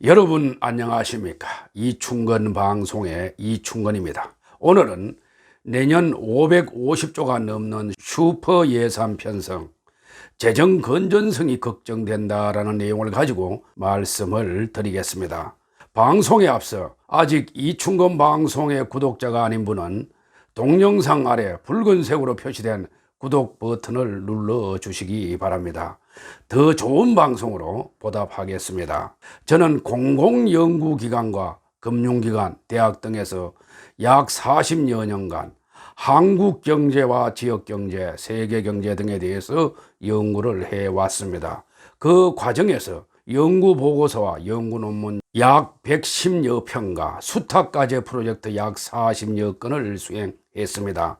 여러분 안녕하십니까? 이충건 방송의 이충건입니다. 오늘은 내년 550조가 넘는 슈퍼 예산 편성, 재정 건전성이 걱정된다라는 내용을 가지고 말씀을 드리겠습니다. 방송에 앞서 아직 이충건 방송의 구독자가 아닌 분은 동영상 아래 붉은색으로 표시된 구독 버튼을 눌러 주시기 바랍니다. 더 좋은 방송으로 보답하겠습니다. 저는 공공연구기관과 금융기관, 대학 등에서 약 40여 년간 한국 경제와 지역 경제, 세계 경제 등에 대해서 연구를 해왔습니다. 그 과정에서 연구 보고서와 연구 논문 약 110여 편과 수탁과제 프로젝트 약 40여 건을 수행했습니다.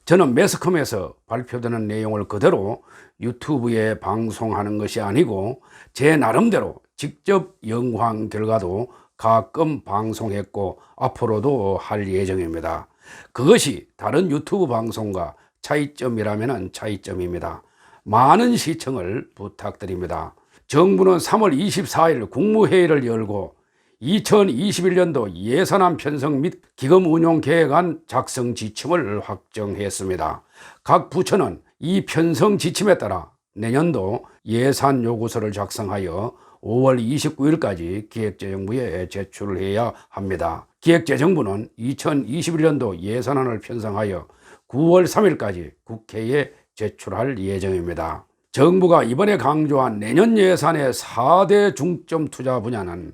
저는 매스컴에서 발표되는 내용을 그대로 유튜브에 방송하는 것이 아니고 제 나름대로 직접 연구한 결과도 가끔 방송했고 앞으로도 할 예정입니다. 그것이 다른 유튜브 방송과 차이점이라면 차이점입니다. 많은 시청을 부탁드립니다. 정부는 3월 24일 국무회의를 열고 2021년도 예산안 편성 및 기금 운용 계획안 작성 지침을 확정했습니다. 각 부처는 이 편성 지침에 따라 내년도 예산 요구서를 작성하여 5월 29일까지 기획재정부에 제출을 해야 합니다. 기획재정부는 2021년도 예산안을 편성하여 9월 3일까지 국회에 제출할 예정입니다. 정부가 이번에 강조한 내년 예산의 4대 중점 투자 분야는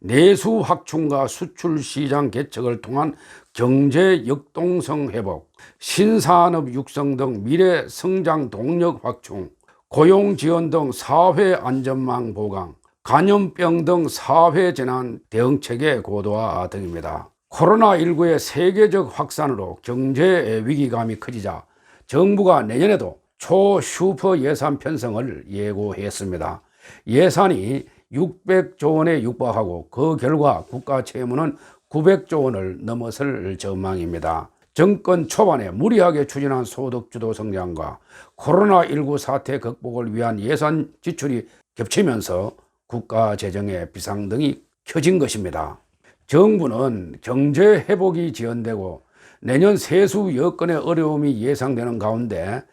내수 확충과 수출 시장 개척을 통한 경제 역동성 회복, 신산업 육성 등 미래 성장 동력 확충, 고용 지원 등 사회 안전망 보강, 감염병 등 사회 재난 대응 체계 고도화 등입니다. 코로나19의 세계적 확산으로 경제 위기감이 커지자 정부가 내년에도 초슈퍼 예산 편성을 예고했습니다. 예산이 600조 원에 육박하고 그 결과 국가 채무는 900조 원을 넘어설 전망입니다. 정권 초반에 무리하게 추진한 소득주도 성장과 코로나19 사태 극복을 위한 예산 지출이 겹치면서 국가 재정의 비상등이 켜진 것입니다. 정부는 경제 회복이 지연되고 내년 세수 여건의 어려움이 예상되는 가운데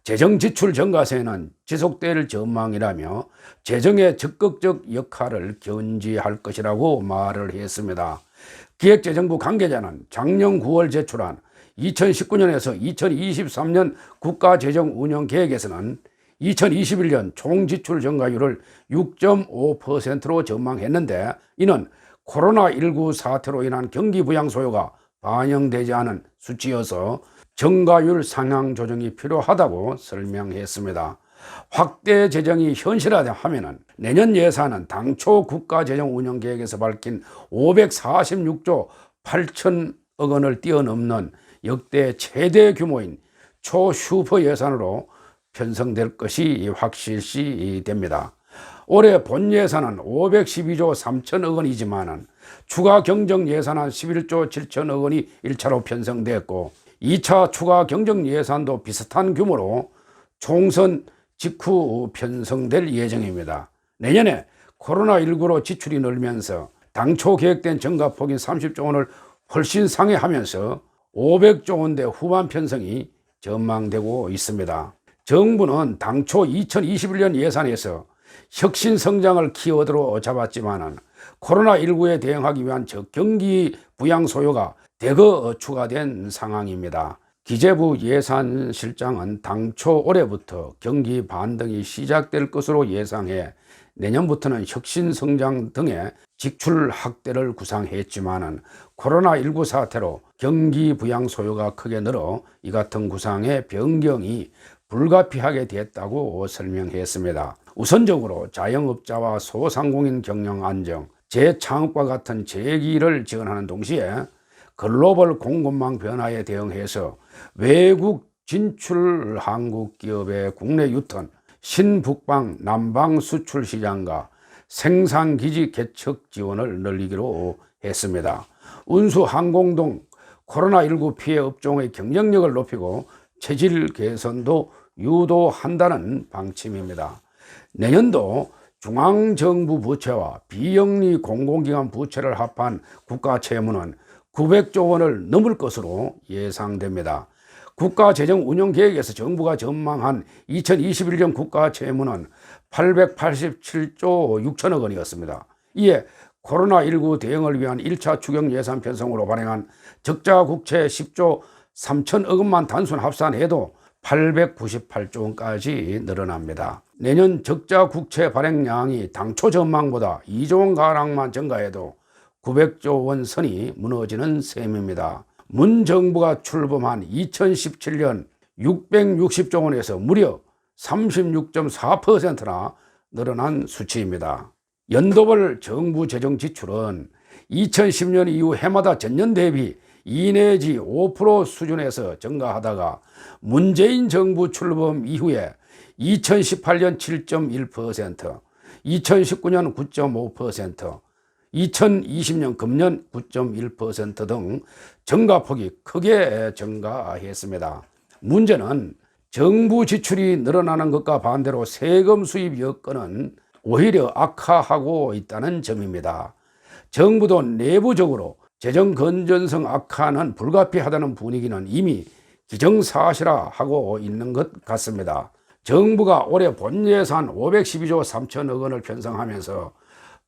재정 지출 증가세는 지속될 전망이라며 재정의 적극적 역할을 견지할 것이라고 말을 했습니다. 기획재정부 관계자는 작년 9월 제출한 2019년에서 2023년 국가재정운영계획에서는 2021년 총지출 증가율을 6.5%로 전망했는데 이는 코로나19 사태로 인한 경기 부양 소요가 반영되지 않은 수치여서 증가율 상향 조정이 필요하다고 설명했습니다. 확대 재정이 현실화하면 내년 예산은 당초 국가재정운영계획에서 밝힌 546조 8천억 원을 뛰어넘는 역대 최대 규모인 초슈퍼 예산으로 편성될 것이 확실시됩니다. 올해 본 예산은 512조 3천억 원이지만 추가 경정 예산안 11조 7천억 원이 1차로 편성됐고 2차 추가 경정 예산도 비슷한 규모로 총선 직후 편성될 예정입니다. 내년에 코로나19로 지출이 늘면서 당초 계획된 증가폭인 30조 원을 훨씬 상회하면서 500조 원대 후반 편성이 전망되고 있습니다. 정부는 당초 2021년 예산에서 혁신 성장을 키워드로 잡았지만 코로나19에 대응하기 위한 경기 부양 소요가 대거 추가된 상황입니다. 기재부 예산실장은 당초 올해부터 경기 반등이 시작될 것으로 예상해 내년부터는 혁신 성장 등의 지출 확대를 구상했지만 코로나19 사태로 경기 부양 소요가 크게 늘어 이 같은 구상의 변경이 불가피하게 됐다고 설명했습니다. 우선적으로 자영업자와 소상공인 경영 안정, 재창업과 같은 재기를 지원하는 동시에 글로벌 공급망 변화에 대응해서 외국 진출 한국 기업의 국내 유턴, 신북방, 남방 수출 시장과 생산기지 개척 지원을 늘리기로 했습니다. 운수, 항공 등 코로나19 피해 업종의 경쟁력을 높이고 체질 개선도 유도한다는 방침입니다. 내년도 중앙정부 부채와 비영리 공공기관 부채를 합한 국가 채무는 900조 원을 넘을 것으로 예상됩니다. 국가재정운용계획에서 정부가 전망한 2021년 국가 채무는 887조 6천억 원이었습니다. 이에 코로나19 대응을 위한 1차 추경 예산 편성으로 발행한 적자 국채 10조 3천억 원만 단순 합산해도 898조 원까지 늘어납니다. 내년 적자 국채 발행량이 당초 전망보다 2조 원가량만 증가해도 900조 원 선이 무너지는 셈입니다. 문 정부가 출범한 2017년 660조 원에서 무려 36.4%나 늘어난 수치입니다. 연도별 정부 재정 지출은 2010년 이후 해마다 전년 대비 2 내지 5% 수준에서 증가하다가 문재인 정부 출범 이후에 2018년 7.1%, 2019년 9.5%, 2020년 금년 9.1% 등 증가폭이 크게 증가했습니다. 문제는 정부 지출이 늘어나는 것과 반대로 세금 수입 여건은 오히려 악화하고 있다는 점입니다. 정부도 내부적으로 재정 건전성 악화는 불가피하다는 분위기는 이미 기정사실화하고 있는 것 같습니다. 정부가 올해 본예산 512조 3천억 원을 편성하면서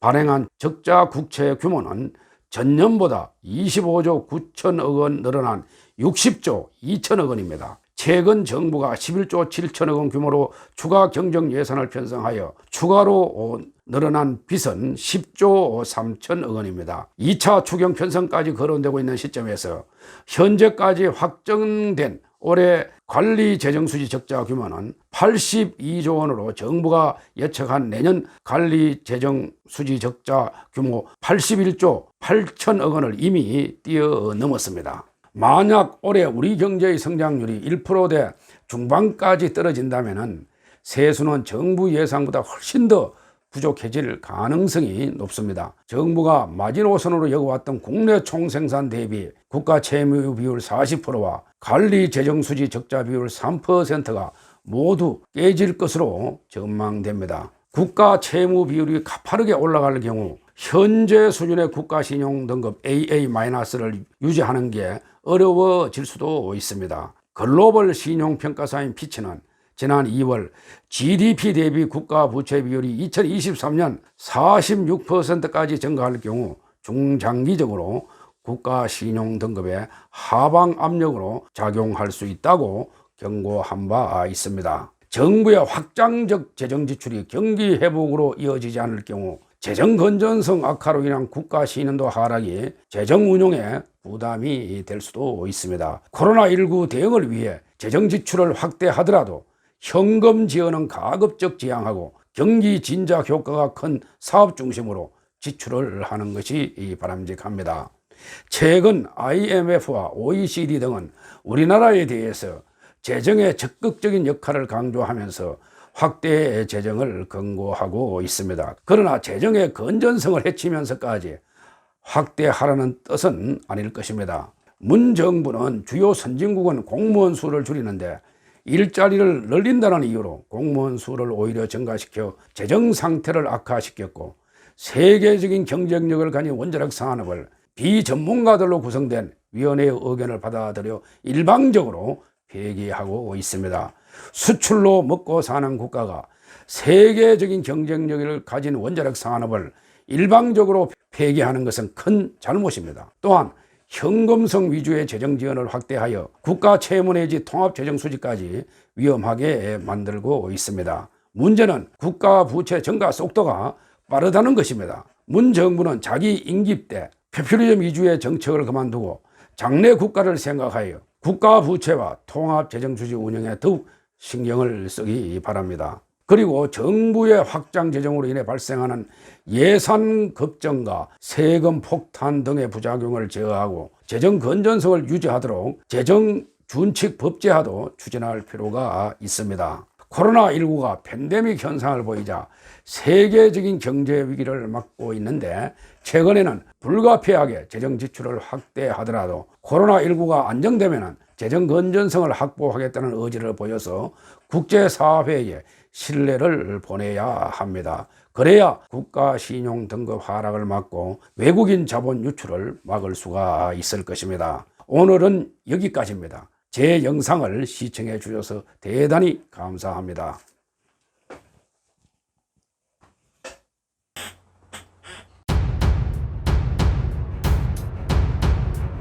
발행한 적자 국채 규모는 전년보다 25조 9천억 원 늘어난 60조 2천억 원입니다. 최근 정부가 11조 7천억 원 규모로 추가 경정 예산을 편성하여 추가로 늘어난 빚은 10조 3천억 원입니다. 2차 추경 편성까지 거론되고 있는 시점에서 현재까지 확정된 올해 관리 재정수지 적자 규모는 82조 원으로 정부가 예측한 내년 관리 재정수지 적자 규모 81조 8천억 원을 이미 뛰어넘었습니다. 만약 올해 우리 경제의 성장률이 1%대 중반까지 떨어진다면 세수는 정부 예상보다 훨씬 더 부족해질 가능성이 높습니다. 정부가 마지노선으로 여겨왔던 국내 총생산 대비 국가 채무 비율 40%와 관리 재정수지 적자 비율 3%가 모두 깨질 것으로 전망됩니다. 국가 채무 비율이 가파르게 올라갈 경우 현재 수준의 국가 신용 등급 AA-를 유지하는 게 어려워질 수도 있습니다. 글로벌 신용평가사인 피치는 지난 2월 GDP 대비 국가 부채 비율이 2023년 46%까지 증가할 경우 중장기적으로 국가 신용 등급의 하방 압력으로 작용할 수 있다고 경고한 바 있습니다. 정부의 확장적 재정 지출이 경기 회복으로 이어지지 않을 경우 재정 건전성 악화로 인한 국가 신용도 하락이 재정 운용에 부담이 될 수도 있습니다. 코로나19 대응을 위해 재정 지출을 확대하더라도 현금 지원은 가급적 지양하고 경기 진작 효과가 큰 사업 중심으로 지출을 하는 것이 바람직합니다. 최근 IMF와 OECD 등은 우리나라에 대해서 재정의 적극적인 역할을 강조하면서 확대 재정을 권고하고 있습니다. 그러나 재정의 건전성을 해치면서까지 확대하라는 뜻은 아닐 것입니다. 문 정부는 주요 선진국은 공무원 수를 줄이는데 일자리를 늘린다는 이유로 공무원 수를 오히려 증가시켜 재정 상태를 악화시켰고 세계적인 경쟁력을 가진 원자력 산업을 비전문가들로 구성된 위원회의 의견을 받아들여 일방적으로 폐기하고 있습니다. 수출로 먹고 사는 국가가 세계적인 경쟁력을 가진 원자력 산업을 일방적으로 폐기하는 것은 큰 잘못입니다. 또한 현금성 위주의 재정 지원을 확대하여 국가 채무 내지 통합 재정 수지까지 위험하게 만들고 있습니다. 문제는 국가 부채 증가 속도가 빠르다는 것입니다. 문 정부는 자기 임기 때 포퓰리즘 위주의 정책을 그만두고 장래 국가를 생각하여 국가 부채와 통합 재정 수지 운영에 더욱 신경을 쓰기 바랍니다. 그리고 정부의 확장 재정으로 인해 발생하는 예산 급증과 세금 폭탄 등의 부작용을 제어하고 재정 건전성을 유지하도록 재정 준칙 법제화도 추진할 필요가 있습니다. 코로나19가 팬데믹 현상을 보이자 세계적인 경제 위기를 맞고 있는데 최근에는 불가피하게 재정 지출을 확대하더라도 코로나19가 안정되면 재정 건전성을 확보하겠다는 의지를 보여서 국제사회에 신뢰를 보내야 합니다. 그래야 국가 신용 등급 하락을 막고 외국인 자본 유출을 막을 수가 있을 것입니다. 오늘은 여기까지입니다. 제 영상을 시청해 주셔서 대단히 감사합니다.